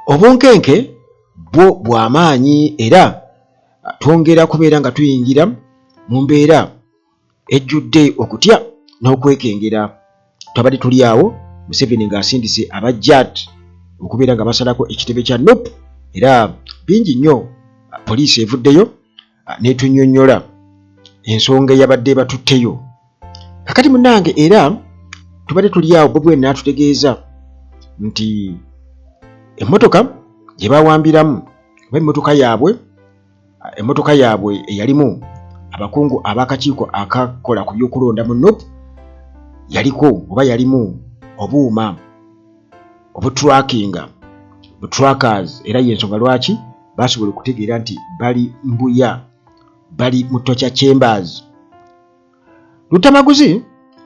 Obunkenke bwo bw'amaanyi era twongera kubeera nga tuyingira mu mbeera ejjudde okutya n'okwekengera. Twabadde tuli awo Museveni ng'asindise abajjaati okubeera nga basalako ekitebe kya NUP era bingi nnyo poliisi evuddeyo n'etunnyonnyola ensonga eyabadde batutteyo. Kakati munnange era tubadde tuli awo Bobi Wine n'atutegeeza nti emmotoka gye baawambiramu oba emmotoka yaabwe eyalimu abakungu ab'akakiiko akakola ku by'okulonda mu NUP yalimu obuuma trackers era y'ensonga lwaki basobola okutegeera nti bali Mbuya, bali mu Torture Chambers. Lutamaguzi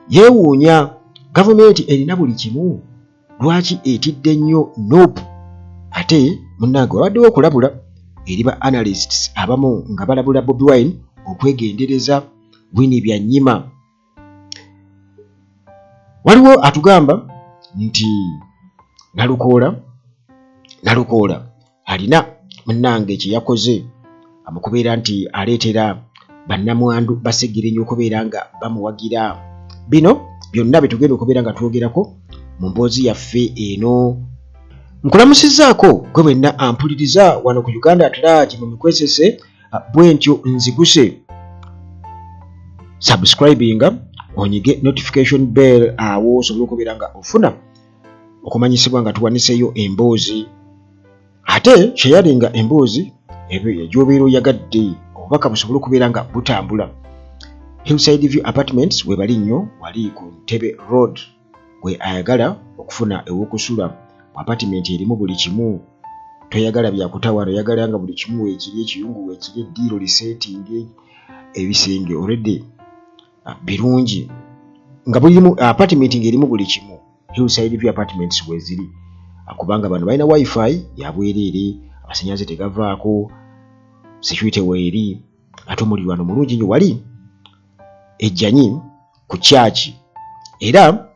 yeewuunya gavumenti erina buli kimu, lwaki etidde nnyo NUP? Ate munnange wabaddewo okulabula eri ba analysts abamu nga balabula Bobi Wine okwegendereza Winnie Byanyima. Waliwo atugamba nti Nalukoola alina munnange kye yakoze amukubeera nti aleetera bannamwandu Basegirinnya okubeera nga bamuwagira. Bino byonna bitugenda okubeera nga twogerako mu mboozi yaffe eno. Nkulamusizzaako gwe wenna ampuliriza wano ku Uganda At Large mu mikwesese bwentyo nziguse. Subscribinga onyige notification bell awo osobola okubeera nga ofuna okumanyisibwa nga tuwaniseeyo emboozi. Ate sharinga emboozi gy'obeera oyagadde obubaka busobole okubeera nga butambula. Hillside View Apartments we bali nnyo wali ku Ntebe Road gwe ayagala okufuna ew'okusula mu apartment erimu buli kimu. Toyagala byakutawaana, oyagala nga buli kimu weekiri, ekiyungu weekiri, eddiiro liseetinge, ebisenge already birungi nga bulimu apartment ng'erimu buli kimu. Hillside View Apartments we ziri kubanga bano balina wifi ya bwereere, amasannyalaze tegavaako, security weeri, ate omuli wano mulungi nnyo wali ejjanyi ku church. Era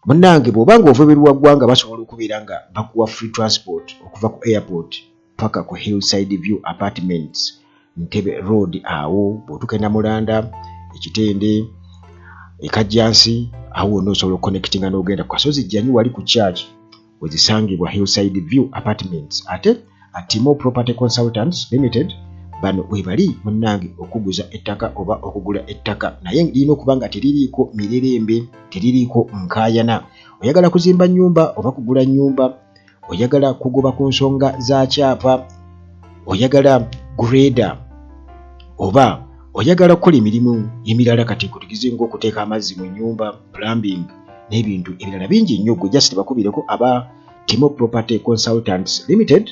munnange bw'obanga ova ebweru wa ggwanga basobola okubeera nga bakuwa free transport okuva ku airport paka ku Hillside View Apartments Ntebe Road awo. Bw'otuuka e Namulanda, Ekitende, Ekajjansi awo wonna osobola okuconnectinga n'ogenda ku kasozi Jjanyi wali ku church wezisangibwa Hillside View Apartments. Ate Atimo Property Consultants Limited bano we bali munnange okuguza ettaka oba okugula ettaka, naye lirina okuba nga teririiko mirerembe, teririiko nkaayana. Oyagala kuzimba nnyumba oba kugula nnyumba, oyagala kugoba ku nsonga za kyapa, oyagala grader oba oyagala kukola emirimu emirala kati kutegeeze ng'okuteeka amazzi mu nnyumba, plumbing n'ebintu ebirala bingi nnyo, gwe just bakubireko aba Timo Property Consultants Limited,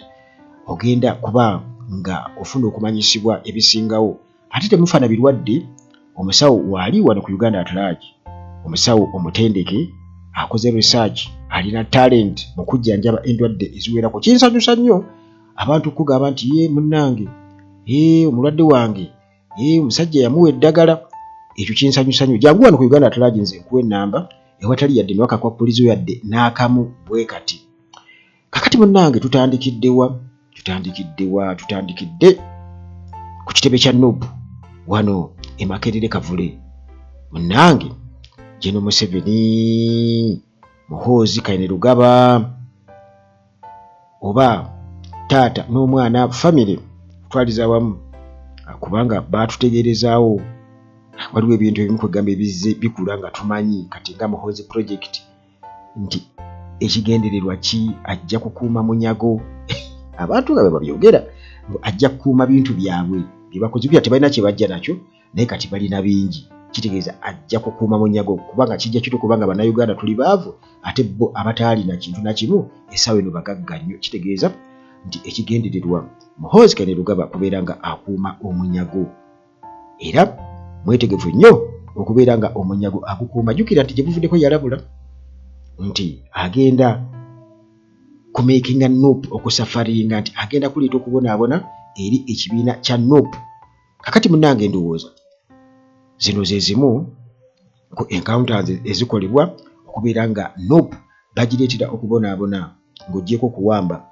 ogenda kuba nga ofuna okumanyisibwa ebisingawo. Ate temufana birwadde, omusawo waali wano ku Uganda At Large, omusawo omutendeke akoze research, alina talent mu kujjanjaba endwadde eziwerako. Kinsanyusa nnyo abantu okugamba nti ye munnange omulwadde wange omusajja yamuwa eddagala. Ekyo kinsanyusa nnyo. Jangu wano ku Uganda At Large nze nkuwa ennamba ewatali yadde nwaka kwa pulizo yadde n'akamu bwe kati. Kakati munnange tutandikidde ku kitebe kya NUP wano e Makerere Kavule. Munnange General Museveni, Muhoozi Kainerugaba oba taata n'omwana family twaliza wamu kubanga baatutegerezaawo. Waliwo ebintu ebimu kwegamba ebizze bikula nga tumanyi kati nga Muhoozi project nti ekigendererwa ki, ajja kukuuma munyago. Abantu nga babyogera ajja kukuuma bintu byabwe bye bakoze bya tebalina kye bajja nakyo, naye kati balina bingi. Kitegeeza ajja kukuuma munyago kubanga kijja kitu kubanga bannayuganda tuli baavu ate bo abataalina kintu na kimu essaawa eno bagagga nnyo. Kitegeeza nti ekigendererwa Muhoozi Kainerugaba kubeera nga akuuma omunyago, era mwetegefu nnyo okubeera nga omunyago agukuuma. Jjukira nti gye buvuddeko yalabula nti agenda kumeekinga NUP okusafaringa, nti agenda kuleeta okubonaabona eri ekibiina kya NUP. Kakati munnange ndowooza zino ze zimu ku encounters ezikolebwa okubeera nga NUP bagireetera okubonaabona ng'oggyeko kuwamba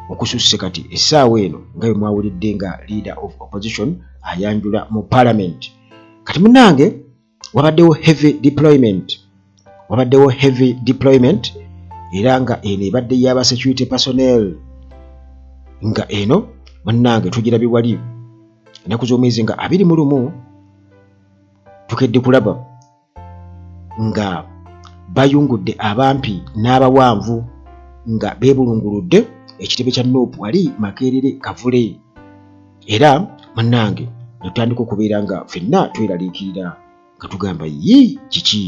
okususse kati essaawa eno nga bwe mwawulidde nga leader of opposition ayanjula mu parliament. Kati munnange wabaddewo heavy deployment era nga eno ebadde y'aba security personnel nga eno munnange tugirabye wali ennaku z'omwezi nga 21 tukedde kulaba nga bayungudde abampi n'abawanvu nga beebulunguludde ekitebe kya Nuupu wali Makerere Kavule era munnange netutandika okubeera nga ffenna tweraliikirira nga tugamba kiki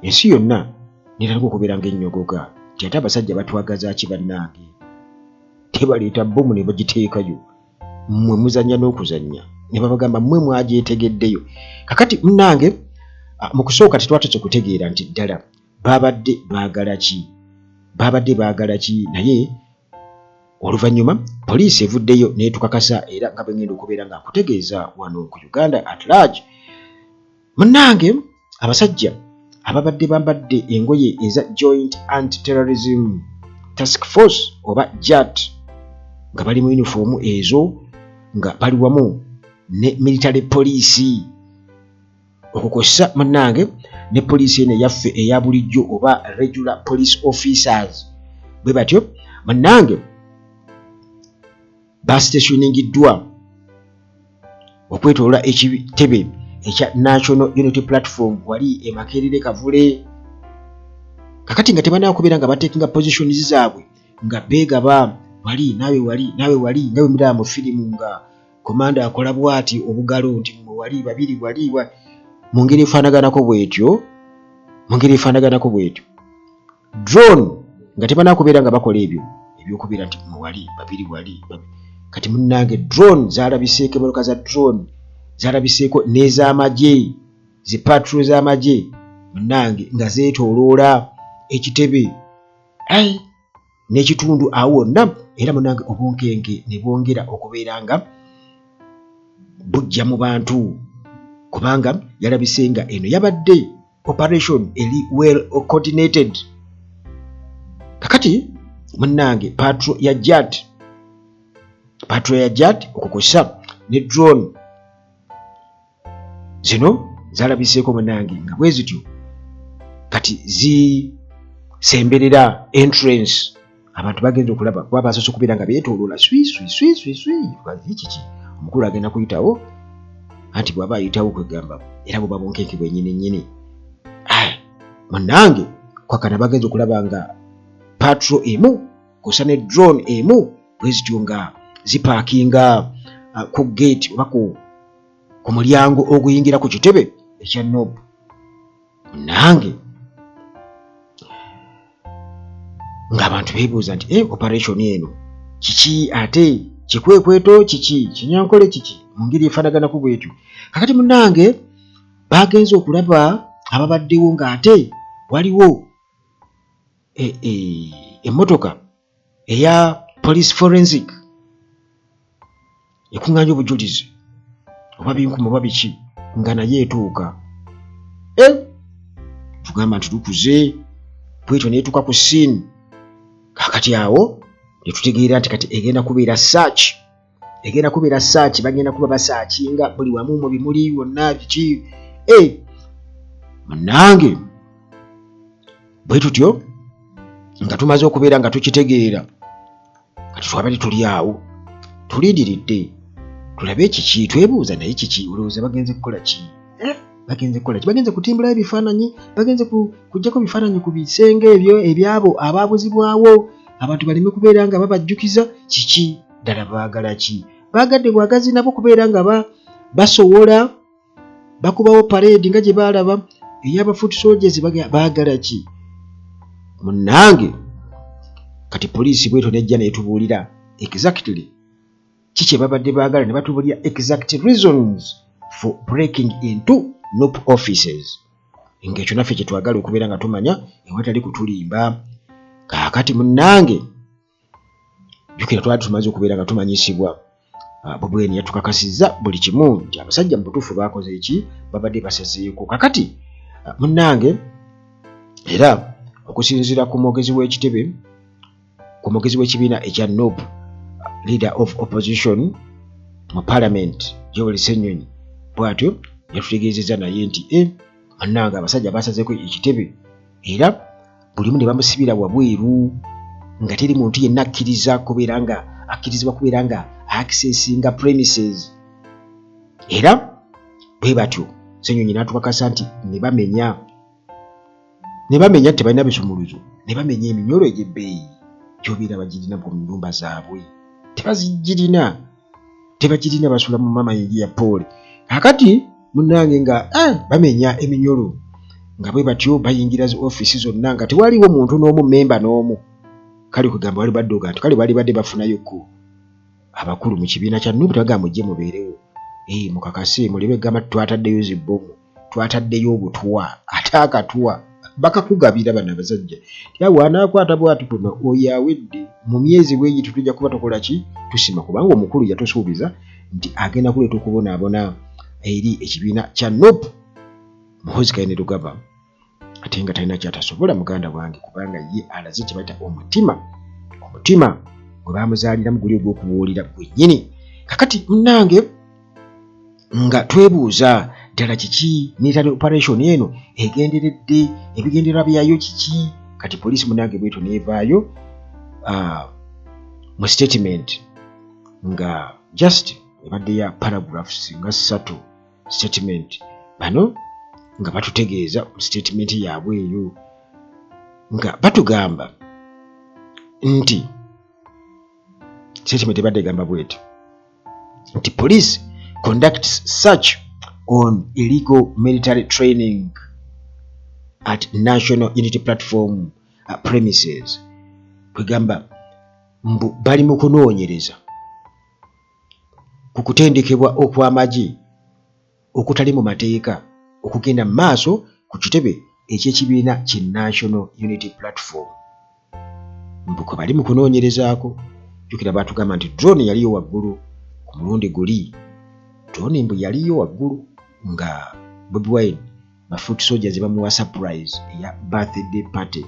ensi yonna netandika okubeera ng'ennyogoga nti ate abasajja batwagaza ki bannange tebaleeta bbomu ne bagiteekayo mmwe muzannya n'okuzannya ne babagamba mmwe mwagyetegeddeyo. Kakati munnange mu kusooka tetwatuse kutegeera nti ddala babadde baagala ki naye oluvannyuma poliisi evuddeyo neetukakasa era nga bwengenda okubeera nga nkutegeeza wano ku Uganda at large. Munnange abasajja ababadde bambadde engoye eza Joint Anti-Terrorism Task Force oba JAT nga bali mu yunifoomu ezo nga bali wamu ne military police okukosa munnange ne poliisi eno yaffe eya bulijjo oba regular police officers bwe batyo munnange basitationingiddwa okwetoola ekitebe ekya National Unity Platform wali e Makerere Kavule. Kakati nga tebanaakubeera nga batekinga positions zaabwe nga beegaba wali nawe wali nga bwe mulaba mu firimu nga komanda akola bw'ati obugalo nti mmwe wali babiri wali mu ngeri efaanaganako bw'etyo drone nga tebanaakubeera nga bakola ebyokubeera nti mmwe wali babiri wali kati munnange drone zaalabiseeko emmotoka za drone zaalabiseeko n'ez'amagye zi patrol z'amagye munnange nga zeetooloola ekitebe n'ekitundu awo wonna era munnange obunkenke ne bwongera okubeera nga bujja mu bantu kubanga yalabise nga eno yabadde operation eri well coordinated. Kakati munnange patrol ya JAT okukosa ne drone zino zalabiseeko munnange nga bwe zityo kati zisemberera entrance abantu bagenze okulaba kuba basoose okubeera nga beetooloola kiki omukulu agenda kuyitawo anti bw'aba ayitawo kwegamba era bwe babonkenke bwennyini munnange kwakana bagenze okulaba nga patrol emu kosa ne drone emu bwe zityo nga zipaakinga ku gate oba ku mulyango oguyingira ku kitebe ekya Nuupu. Munnange ng'abantu beebuuza nti operation eno kiki ate kikwekweto kiki kinyankole kiki mu ngeri efaanaganako bwetyo. Kakati munnange bagenze okulaba ababaddewo ng'ate waliwo emmotoka eya police forensic ekuŋŋaanya obujulizi oba binkumu oba biki nga naye etuuka tugamba nti tukuze bwetyo neetuuka ku scene. Kakati awo ne tutegeera nti kati egenda kubeera search bagenda kuba basaakinga buli wamu mu bimuli wonna biki munnange bwe tutyo nga tumaze okubeera nga tukitegeera kati twabadde tuli awo tulindiridde tulabe kiki twebuuza naye kiki olowooza bagenze kukola ki bagenze kutimbulayo ebifaananyi bagenze kuggyako bifaananyi ku bisenge ebyo ebyabo abaabuzibwawo abantu baleme kubeera nga babajjukiza kiki ddala baagala ki baagadde bwagazi nabo kubeera nga basowola bakubawo parade nga gye baalaba ey'aba foot soldiers baagala ki munnange kati poliisi bweto nejja neetubuulira exactly kiki babadde baagala ne batubuulira exact reasons for breaking into Nuupu offices ng'ekyo naffe kye twagala okubeera nga tumanya ewatali kutulimba. Kaakati munnange jjukira twali tumaze okubeera nga tumanyisibwa Bobweni yatukakasizza buli kimu nti abasajja mu butuufu baakoze eki babadde basazeeko. Kakati munnange era okusinziira ku mwogezi w'ekitebe omwogezi w'ekibiina ekya NUP, leader of opposition mu parliament Joel Ssenyonyi bw'atyo yatutegeezezza naye nti bannange abasajja basazeeko ekitebe era bulimu ne bamusibira wabweru nga teri muntu yenna akkirizibwa kubeera nga accessinga premises. Era bwe batyo Ssenyonyi n'atukakasa nti ne bamenya tebalina bisumuluzo, ne bamenya eminyolo egy'ebbeeyi gy'obeera bagirina mu nnyumba zaabwe. Tebagirina basula mu mama yingi ya Paul. Kakati munnange nga bamenya eminyolo nga bwe batyo bayingira zi office zonna nga tewaliwo muntu n'omu memba n'omu. Kale kugamba wali baddoga nti kale bali badde bafunayoko abakulu mu kibiina kya NUP tebagamba mujje mubeerewo. Mukakase mulebe gamba twataddeyo zibbomu, twataddeyo obutwa, ate akatwa bakakugabira bano abasajja. Tiawo anaakwata bw'ati kuno oyo awedde mu myezi bw'egyo tujja kuba tukola ki? Tusima, kubanga omukulu yatusuubiza nti agenda kuleeta okubonaabona eri ekibiina kya NUP. Muhoozi Kayini Lugaba ate nga talina kyatasobola muganda wange, kubanga ye alaze kye bayita omutima gwe baamuzaaliramu guli ogw'okubuulira gwennyini. Kakati munnange nga twebuuza ddala kiki military operation eno egenderedde, ebigendererwa byayo kiki? Kati poliisi munnange bwetu neevaayo mu statement nga just ebadde ya paragraphs nga 3 statement. Bano nga batutegeeza mu statement yaabwe eyo nga batugamba nti statement ebadde egamba bweti nti police conducts search on illegal military training at National Unity Platform premises. Kwegamba bali mu kunoonyereza ku kutendekebwa okw'amagye okutali mu mateeka okugenda mu maaso ku kitebe eky'ekibiina ki National Unity Platform. Mbuko bali mu kunoonyerezaako. Jjukira baatugamba nti drone yaliyo waggulu ku mulundi guli. Drone mbu yaliyo waggulu nga Bobi Wine bafoot soldiers bamuwa surprise eya birthday party.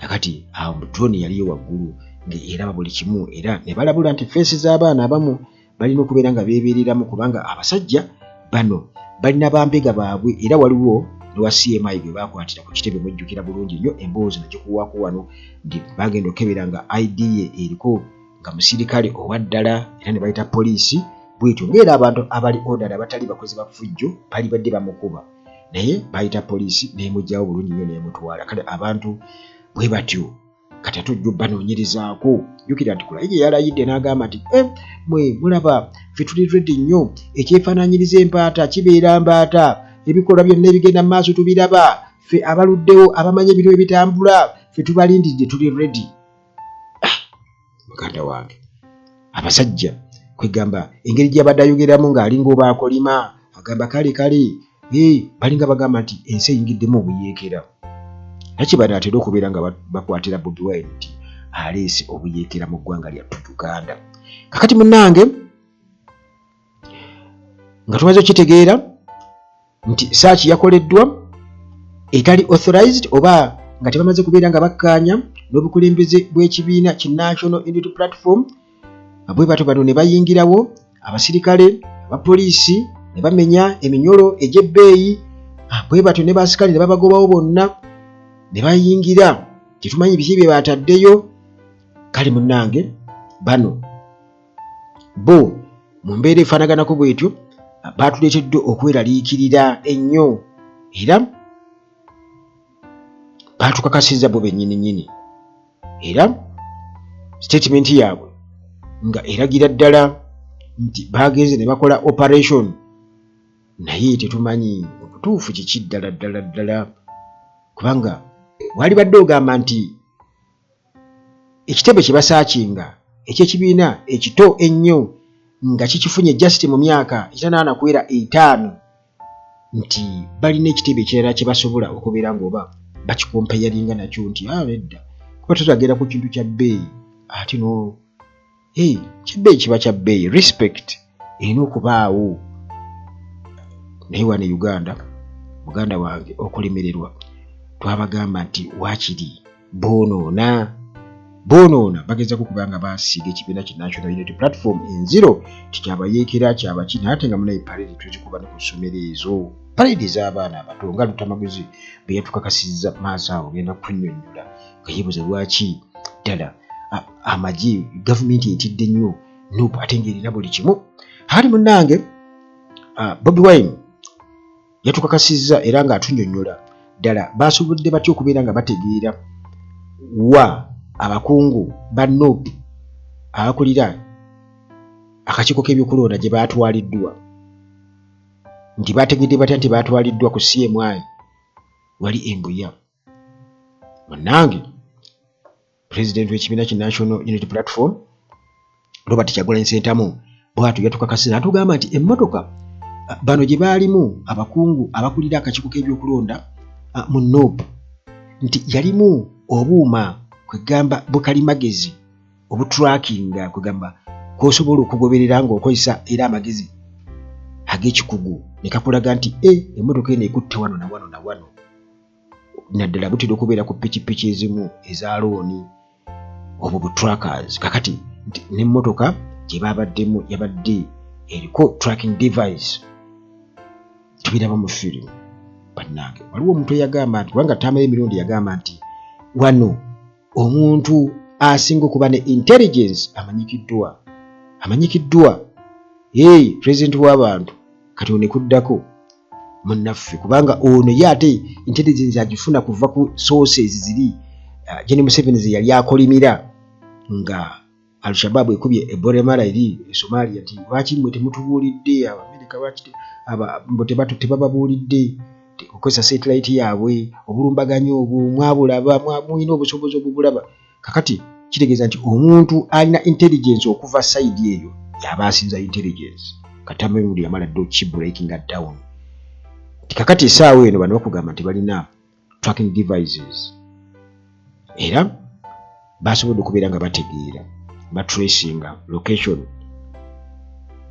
Kakati awo drone yaliyo waggulu ng'eraba buli kimu, era ne balabula nti feesi z'abaana abamu balina okubeera nga beebeereramu, kubanga abasajja bano balina bambega baabwe. Era waliwo ne wa CMI gwe baakwatira ku kitebe, mujjukira bulungi nnyo emboozi nakikuwaako wano nti bagenda okebera nga ID ye eriko nga musirikale owa ddala, era ne bayita poliisi bwetyo ng'era abantu abali odala abatali bakozi bafujjo bali badde bamukuba, naye bayita poliisi n'emugyawo bulungi nnyo n'emutwala. Kale abantu bwe batyo kati atujja banoonyerezaako. Jjukira nti Kulayigye yalayidde n'agamba nti mwe mulaba ffe tuli ready nnyo, ekyefaanaanyiriza empaata kibeera mbaata, ebikolwa byonna ebigenda mu maaso tubiraba, ffe abaluddewo abamanyi ebintu ebitambula ffe tubalindidde tuli ready. Muganda wange abasajja kwegamba engeri gy'abadde ayogeramu ng'alinga oba akolima agamba kale balinga bagamba nti ensi eyingiddemu obuyeekera. Naki banaatera okubeera nga bakwatira Bobi Wine nti aleese obuyeekera mu ggwanga lyattu Uganda. Kakati munnange nga tumaze okitegeera nti saaki yakoleddwa etali authorized oba nga tebamaze kubeera nga bakkaanya n'obukulembeze bw'ekibiina ki National Unity Platform. Bwe batyo bano ne bayingirawo abasirikale abapoliisi ne bamenya eminyolo egy'ebbeeyi. Bwe batyo ne basikale ne babagobawo bonna ne bayingira tetumanyi biki bye bataddeyo. Kale munnange bano bo mu mbeera efaanaganako bwetyo baatuleeteddwa okweraliikirira ennyo, era baatukakasizza bo bennyini nnyini, era statement yaabwe nga eragira ddala nti bagenze ne bakola operation, naye tetumanyi obutuufu kiki ddala, kubanga wali badde ogamba nti ekitebe kye basaakinga eky'ekibiina ekito ennyo nga kikifunye just mu myaka etanaana kuwera 5 nti balina ekitebe ekirala kye basobola okubeera ng'oba bakikompeyaringa nakyo nti nedda kuba tutagera ku kintu kya bbeeyi ate no kyebbeeyi kiba kya bbeeyi, respect erina okubaawo. Naye wano e Uganda, muganda wange okulemererwa twabagamba nti waakiri boonoona bonoona bagezako kubanga basiiga ekibiina ki National Unity Platform enziro tikyabayeekera kyabakina ate nga munaye parade tuzikuba ne ku ssomero ezo parade z'abaana abato nga Lutamaguzi bwe yatukakasizza maaso awo genda kunnyonnyola nga yeebuuza lwaki ddala amagye gavumenti etidde nnyo Nuupu ate ng'erina buli kimu. Hali munnange Bobi Wine yatukakasizza era ng'atunnyonnyola ddala baasobodde batya okubeera nga bategeera wa abakungu ba Nuupu abakulira akakiiko k'ebyokulonda gye baatwaliddwa nti baategedde batya nti baatwaliddwa ku CMI wali embuya. Munnange Pulezidenti w'ekibiina ki National Unity Platform Robert Kyagulanyi Ssentamu bw'atyo yatukakasizza atugamba nti emmotoka bano gye baalimu abakungu abakulira akakiiko k'ebyokulonda mu Nuupu nti yalimu obuuma kwegamba bukalimagezi obuturakinga kwegamba kw'osobola okugoberera ng'okozesa era amagezi ag'ekikugu ne kakulaga nti emmotoka eno ekutte wano na wano na wano naddala butera okubeera ku pikipiki ezimu eza looni obwo butrackers kakati n'emmotoka gye baabaddemu yabadde eriko tracking device tubiraba mu firimu. Bannange waliwo omuntu eyagamba nti wanga tamala emirundi yagamba nti wano omuntu asinga okuba ne intelligence amanyikiddwa pulezidenti w'abantu kati onekuddako munnaffe kubanga ono ye ate intelligence agifuna kuva ku sources ziri General Museveni ze yali akolimira nga Al-Shabaab ekubye Ebola Mara eri Somalia nti lwaki mmwe temutubuulidde Abamerika lwaki tebababuulidde okukozesa satellite yaabwe obulumbaganyo obwo mwabulaba mwamulina obusobozi obubulaba kakati kitegeeza nti omuntu alina intelligence okuva side eyo yaba asinza intelligence katamerundi yamala ddo breaking down kakati essaawa eno bano bakugamba nti balina tracking devices era basobodde okubeera nga bategeera batracinga location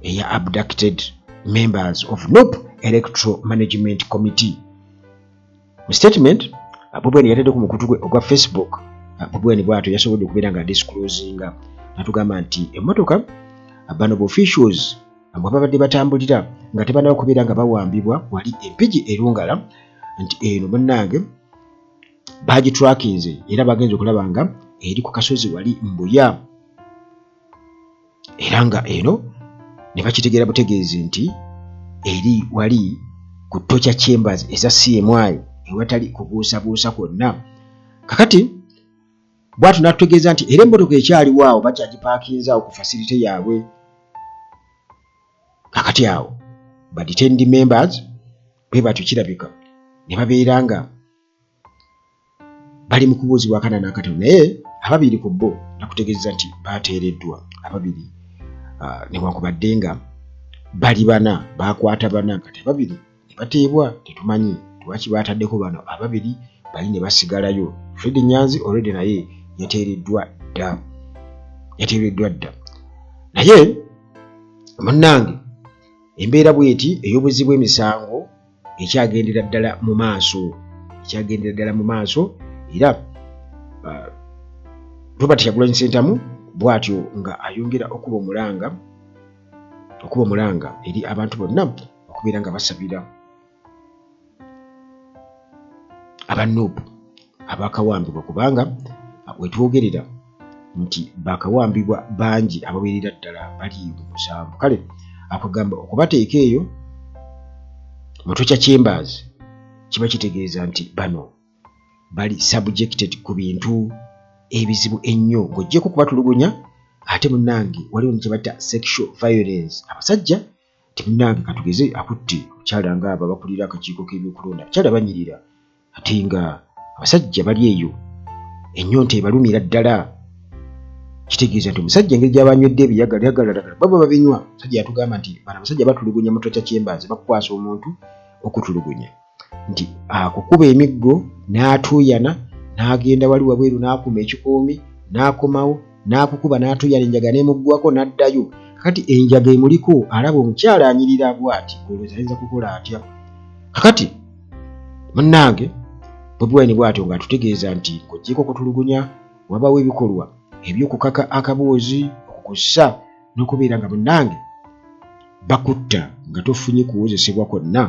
eya abducted members of Nuupu Electoral Management Committee. Mu statement Bobi Wine yatadde ku mukutu gwe ogwa Facebook Bobi Wine bw'atyo yasobodde okubeera nga disclosinga natugamba nti emmotoka bano officials abo babadde batambulira nga tebanaba kubeera nga bawambibwa wali empigi erungala nti eno munnange bagitrakinze era bagenze okulaba nga eri ku kasozi wali mbuya era nga eno ne bakitegeera butegeezi nti eri wali ku torture chambers eza CMI ewatali kubuusabuusa kwonna. Kakati bw'atyo n'atutegeeza nti era emmotoka ekyaliwo awo bakyagipakinze awo ku facility yaabwe. Kakati awo badetained members bwe batyo kirabika ne babeera nga bali mu kubuuzibwa akana n'akatono naye ababiri ku bo nakutegeeza nti baateereddwa ababiri newankubadde nga bali bana bakwata bana kati ababiri ne bateebwa tetumanyi lwaki baataddeko bano ababiri bali ne basigalayo. Fred Nyanzi already naye yateereddwa dda naye munnange embeera bw'eti ey'obuzi bw'emisango ekyagendera ddala mu maaso era Robert Kyagulanyi Ssentamu bw'atyo nga ayongera okuba omulanga eri abantu bonna okubeera nga basabira abanuupu abakawambibwa kubanga wetwogerera nti bakawambibwa bangi abawerera ddala bali mu 7 kale akugamba okubateeka eyo mu torture chambers kiba kitegeeza nti bano bali subjected ku bintu ebizibu ennyo ng'oggyeko kubatulugunya ate munnange waliwo ne kyebatta sexual violence abasajja temunnange katugeze akutte omukyala ng'abo abakulira akakiiko k'ebyokulonda abakyala banyirira ate nga abasajja bali eyo ennyonta ebalumira ddala kitegeeza nti omusajja engeri gy'abanywedde ebiyagalalagala baba babinywa omusajja yatugamba nti bano abasajja batulugunya mu torture chambers bakukwasa omuntu okutulugunya nti akukuba emiggo n'atuuyana n'agenda wali wabweru n'akuma ekikoomi n'akomawo n'akukuba n'atuuyana enjaga n'emuggwako n'addayo kakati enjaga emuliko alaba omukyala anyirira bw'ati olowooza ayinza kukola atya. Kakati munnange Bobi Wine bw'atyo ng'atutegeeza nti ng'oggyeko okutulugunya wabaawo ebikolwa ebyokukaka akaboozi okukussa n'okubeera nga munnange bakutta nga tofunye kuwozesebwa kwonna,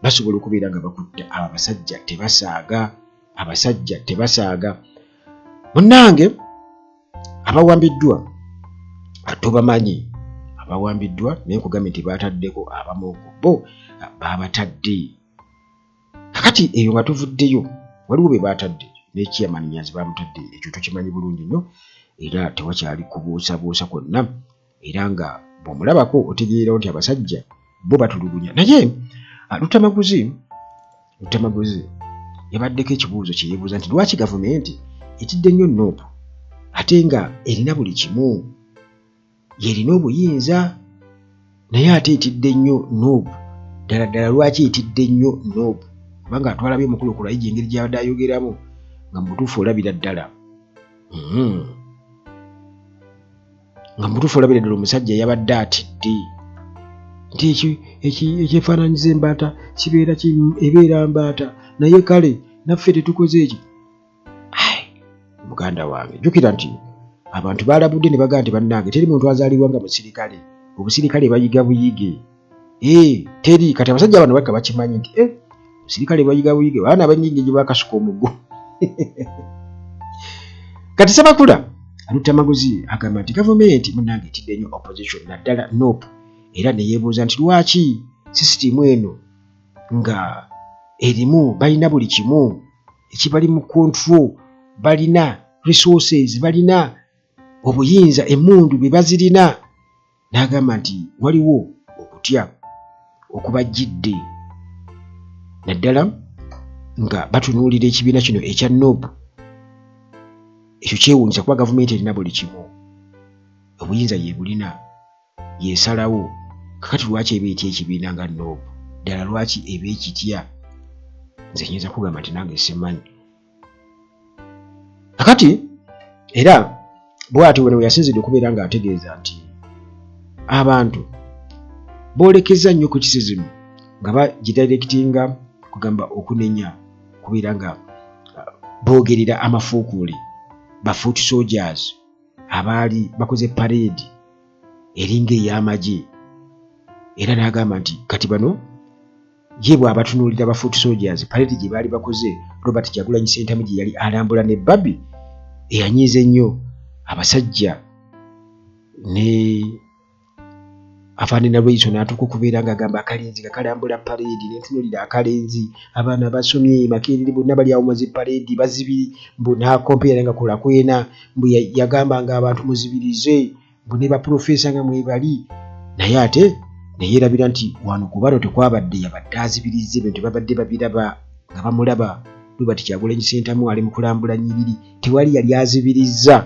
basobola okubeera nga bakutta. Abo abasajja tebasaaga munnange. Abawambiddwa tobamanyi abawambiddwa, naye nkugambye nti baataddeko abamu ku bo babatadde. Kakati eyo nga tuvuddeyo waliwo be baatadde n'ekiyamaniyazi bamutadde, ekyo tukimanyi bulungi nnyo, era tewakyali kubuusabuusa kwonna, era nga bw'omulabako otegeerawo nti abasajja bo batulugunya. Naye Lutamaguzi yabaddeko ekibuuzo kye yeebuuza nti lwaki gavumenti etidde nnyo Nuupu ate nga erina buli kimu, yerina obuyinza, naye ate etidde nnyo Nuupu. Ddala lwaki etidde nnyo Nuupu? Kubanga atwalabye omukulu okulayija engeri gy'abadde ayogeramu nga mu butuufu olabira ddala omusajja yabadde atidde nti ekyefaananyiza embaata ebeera mbaata, naye kale naffe tetukoze ekyo. Muganda wange jjukira nti abantu baalabudde ne bagaa nti bannange teri muntu azaalibwa nga musirikale, obusirikale bayiga buyige. Teri kati abasajja bano bakka bakimanyi nti obusirikale bayiga buyige, baana abanyingi gye bakasuka omuggo. Kati Ssemakula Lutamaguzi agamba nti gavumenti munnange etidde nnyo opposition naddala Nuupu, era ne yeebuuza nti lwaki sisitimu eno nga erimu balina buli kimu ekibali mu control, balina resources, balina obuyinza, emmundu bwe bazirina. N'agamba nti waliwo okutya okubajjidde naddala nga batunuulira ekibiina kino ekya Nuupu. Ekyo kyewuunyisa kuba gavumenti erina buli kimu, obuyinza yeebulina, yeesalawo. Kakati lwaki eba etya ekibiina nga Nuupu? Ddala lwaki eba ekitya? Nze nyinza kugamba nti nange simanyi. Kakati era bw'atyo bwe yasinzidde okubeera ng'ategeeza nti abantu boolekeza nnyo criticism nga bagidirectinga kugamba okunenya, kubeera nga boogerera amafuukuuli ba foot soldiers abaali bakoze parade eringa ey'amagye. Era n'agamba nti kati bano ye bw'abatunuulira ba foot soldiers parade gye baali bakoze, Robert Kyagulanyi Ssentamu gye yali alambula ne Babi eyanyiize nnyo abasajja ne afaanana Lweiso n'atuuka okubeera ng'agamba akalenzi nga kalambula parade, n'entunuulira akalenzi, abaana basomye Makerere bonna bali awo mu zi parade bazibiri, mbu n'akompeera nga Kolakwena, mbu yagamba nga abantu muzibirize, mbu ne baprofesa nga mwebali. Naye ate ne yeerabira nti wano ku bano tekwabadde yabadde azibirize, ebintu babadde babiraba nga bamulaba Robert Kyagulanyi Ssentamu ali mu kulambula nnyiriri, tewali yali azibirizza.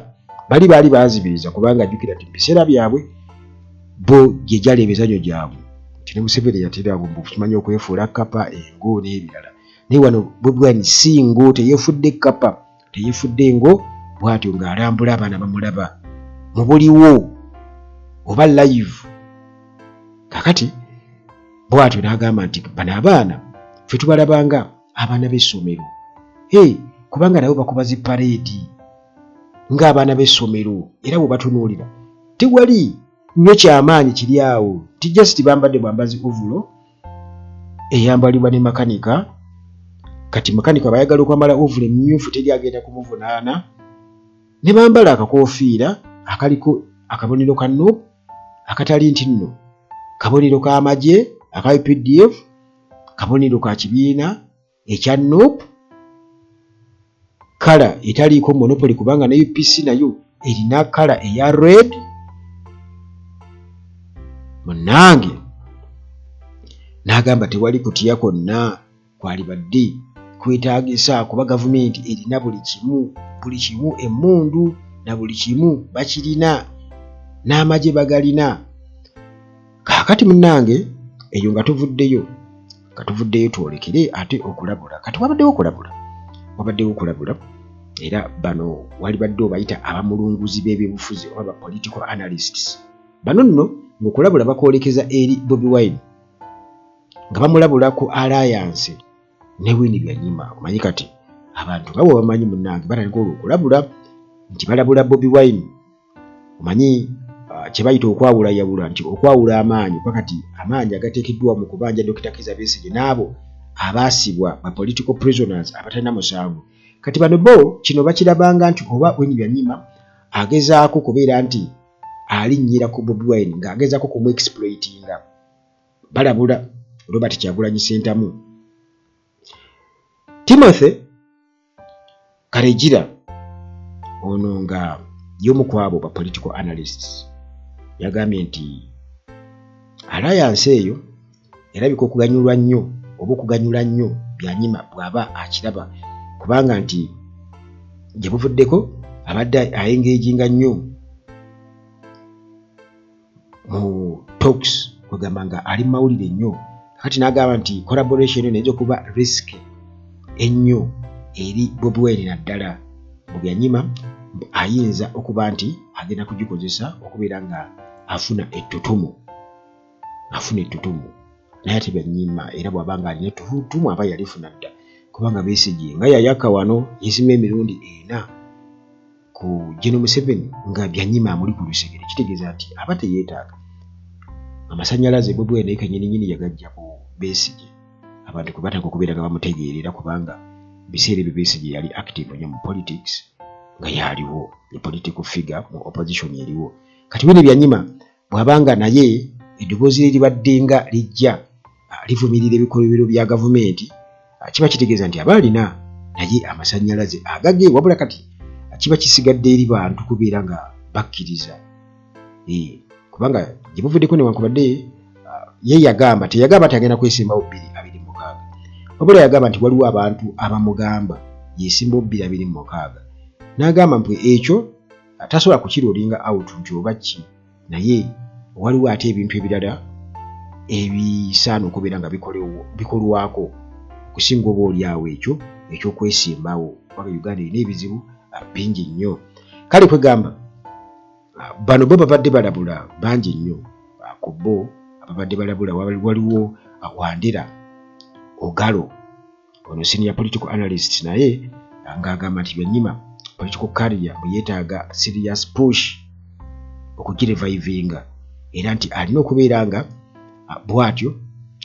Baali bazibiriza kubanga ajjukira nti mu biseera byabwe bo gye gyali emizannyo gyabwe, nti ne Museveni yatera kimanyi okwefuula Kapa, engo n'ebirala. Naye wano Bobi Wine si ngo, teyeefudde Kapa, teyeefudde engo, bw'atyo ng'alambula abaana bamulaba mu buliwo oba live. Kakati bw'atyo n'agamba nti bano abaana ffe tubalabanga abaana b'essomero, kubanga nabo bakuba zi parade ng'abaana b'essomero, era bwe batunuulira tewali nnyo kyamaanyi kiri awo, ti just bambadde bwambazi ovulo eyambalibwa ne makanika. Kati makanika bayagala okwambala ovulo emmyufu, teri agenda kumuvunaana, ne bambala akakoofiira akaliko akabonero ka Nuupu akatali nti nno kabonero k'amagye aka UPDF, kabonero ka kibiina ekya Nuupu, kala etaliiko monopoly kubanga ne UPC nayo erina kala eya red. Munnange n'agamba tewali kutya kwonna kwalibadde kwetaagisa kuba gavumenti erina buli kimu, emmundu na buli kimu bakirina, n'amagye bagalina. Kaakati munnange eyo nga tuvuddeyo twolekere ate okulabula. Kati wabaddewo okulabula era bano walibadde obayita abamulunguzi b'ebyobufuzi oba political analysts. Bano nno ng'okulabula bakwolekeza eri Bobi Wine nga bamulabula ku alliance ne Winnie Byanyima. Omanyi kati abantu nga bwe bamanyi munnange batandika olw'okulabula nti balabula Bobi Wine. Omanyi kye bayita okwawulayawula, nti okwawula amaanyi pakati amaanyi agateekeddwa mu kubanja Dr. Kizza Besigye n'abo abaasibwa ba political prisoners abatalina musango. Kati bano bo kino bakirabanga nti oba Winnie Byanyima agezaako kubeera nti alinnyira ku Bobi Wine ng'agezaako kumuexploitinga. Balabula Robert Kyagulanyi Ssentamu. Timothy Karegira ono nga y'omu ku abo ba political analysts yagambye nti alliance eyo erabika okuganyulwa nnyo oba okuganyula nnyo Byanyima bw'aba akiraba, kubanga nti gye buvuddeko abadde ayengeejinga nnyo mu talks kwegamba nga ali mawulire nnyo. Kati n'agamba nti collaboration eneza okuba risk ennyo eri Bobi Wine naddala mu Byanyima ayinza okuba nti agenda kugikozesa okubeera nga afuna ettutumu. Naye ate Byanyima era bw'aba nga alina ettutumu aba yalifuna dda, kubanga Besigye nga yayaka wano yeesimba emirundi 4 ku General Museveni nga Byanyima amuli ku lusegere. Kitegeeza nti aba teyeetaaga amasannyalaze. Bobi Wine kennyini yagajja ku Besigye abantu kwe bataka okubeera nga bamutegeerera, kubanga biseera ebyo Besigye yali active nnyo mu politics nga yaliwo ye political figure mu opposition eriwo. Kati Winnie Byanyima bw'abanga naye eddoboozi libadde nga lijja livumirira ebikolobero bya gavumenti, kiba kitegeeza nti aba alina naye amasannyalaze agage, wabula kati kiba kisigadde eri bantu kubeera nga bakkiriza. Kubanga gye buvuddeko newankubadde ye yagamba teyagamba nti agenda kwesimbawo 2026, wabula yagamba nti waliwo abantu abamugamba yeesimbawo 2026. N'agamba mpu ekyo tasobola kukirolinga out nti oba ki, naye waliwo ate ebintu ebirala ebisaana okubeera nga bikolwako okusinga oba oliawo ekyo ekyokwesimbawo, kubanga Uganda erina ebizibu bingi nnyo. Kale kwegamba bano bo babadde balabula bangi nnyo. Ku bo ababadde balabula waliwo Wandera Ogalo, ono senior political analyst, naye ng'agamba nti Byanyima political career bwe yeetaaga serious push okugirevivinga, era nti alina okubeera nga bw'atyo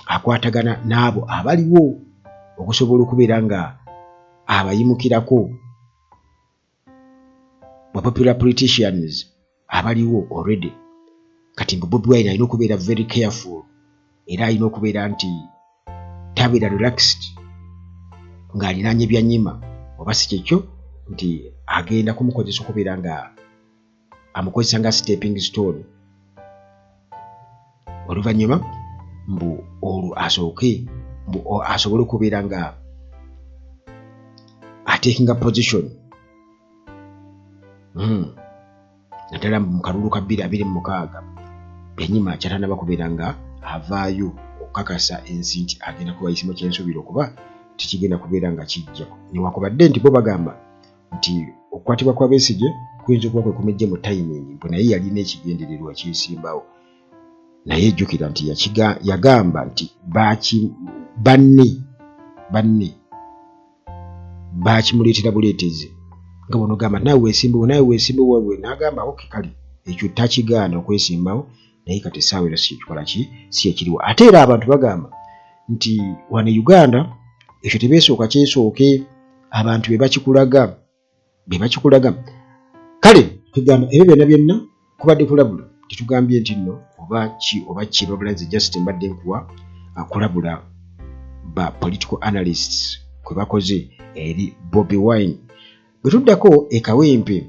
akwatagana n'abo abaliwo okusobola okubeera nga abayimukirako ba popular politicians abaliwo already. Kati Bobi Wine alina okubeera very careful, era alina okubeera nti tabeera relaxed ng'alinaanye Byanyima, oba si kyekyo nti agenda kumukozesa okubeera nga amukozesa nga stepping stone. Oluvannyuma mbu olwo asooke asobole okubeera nga atakinga position naddala mu kalulu ka 2026. Byanyima kyatanaba kubeera nga avaayo okukakasa ensi nti agenda kuba kisimo ky'ensuubira okuba tikigenda kubeera nga kijja, newankubadde nti bo bagamba nti okukwatibwa kwa Besigye kuyinza okuba kwe kumejje mu timing, mbu naye yalina ekigendererwa kyesimbawo. Naye jjukira nti yagamba nti banne baakimuleetera buleetezi nga bono gamba naawe weesimbawo, n'agamba oke kale ekyo takigaana okwesimbawo, naye kati essaawa era si ekiriwo. Ate era abantu bagamba nti wano Uganda ekyo tebeesooka kyesooke, abantu be bakikulaga. Kale tugamba ebyo byonna kubadde kulabula, tetugambye nti nno oba ki babulaze just mbadde nkuwa kulabula ba political analysts kwe bakoze eri Bobi Wine. Bwe tuddako ekawempe,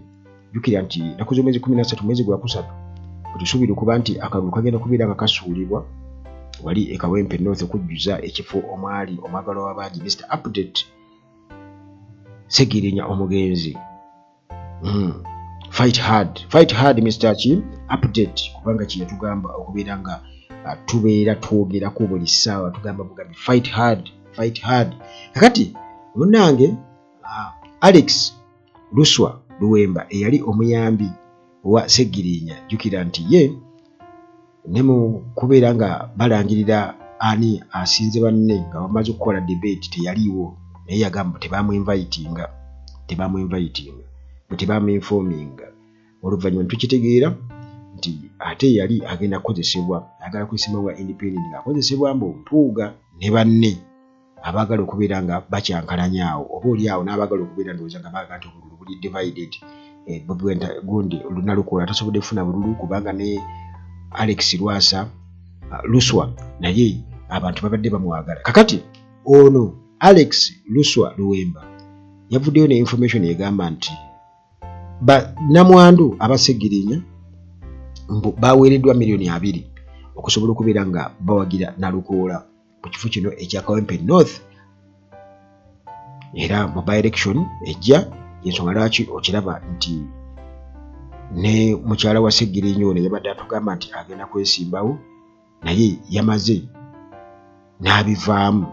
jjukira nti naku z'omwezi 13 mwezi gwa kusatu bwetusuubira okuba nti akalulu kagenda kubeera nga kasuulibwa wali ekawempe North okujjuza ekifo omwali omwagalwa w'abangi Mr. Update Segirinya omugenzi. Fight hard Mr. Update, kubanga kye yatugamba okubeera nga tubeera twogerako buli ssaawa, tugamba bugambi fight hard. Kakati munnange Alex Luswa Luwemba eyali omuyambi wa Segirinya, jjukira nti ye ne mu kubeera nga balangirira ani asinze banne nga bamaze okukola debate teyaliiwo, naye yagamba tebamwinvitinga. bwe tebaminfominga. Oluvannyuma ne tukitegeera nti ate yali agenda kukozesebwa, ayagala kuyisibwa bwa independent ng'akozesebwa mbuga ne banne abaagala okubeera nga bakyankalanya awo, oba oli awo n'abaagala okubeera ndowooza nga baagala nti obululu buli divided. Gundi Lunalukola tasobodde kufuna bululu kubanga ne Alex Luswa naye abantu babadde bamwagala. Kakati ono Alex Luswa Luwemba yavuddeyo ne information egamba nti namwandu abaseggirinya baweereddwa $2,000,000 okusobola okubeera nga bawagira Nalukoola ku kifo kino ekya Kawempe North, era mu by-election ejja y'ensonga lwaki okiraba nti ne mukyala wa Seggirinya ono yabadde atugamba nti agenda kwesimbawo naye yamaze n'abivaamu.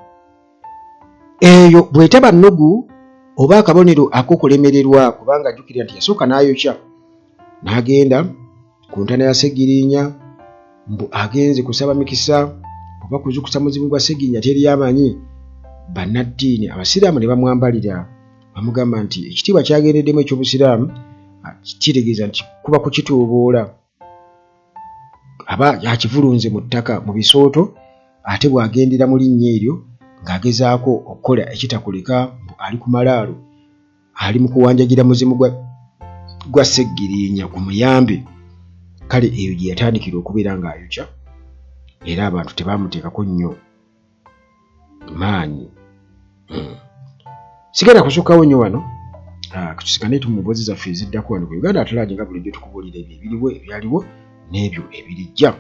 Eyo bw'etaba nnugu oba akabonero ak'okulemererwa, kubanga ajjukira nti yasooka n'ayokya n'agenda ku ntana ya Seggirinya mbu agenze kusaba mikisa oba kuzukusa muzimu gwa Seggirinya teri yamanyi. Bannaddiini abasiraamu ne bamwambalira bamugamba nti ekitiibwa kyagendeddemu eky'obusiraamu kitegeeza nti kuba kukituuboola, aba akivulunze mu ttaka mu bisooto, ate bw'agendera mu linnya eryo ng'agezaako okukola ekitakulika ali ku malaalo, ali mu kuwanjagira muzimu gwa Seggirinya gumuyambe. Kale eyo gye yatandikira okubeera ng'ayokya, era abantu tebaamuteekako nnyo maanyi. Sigenda kusukkawo nnyo wano, tusigane tu mu mboozi zaffe eziddako wano ku Uganda At Large nga bulijjo tukubuulira ebyo ebiriwo, ebyaliwo n'ebyo ebirijja.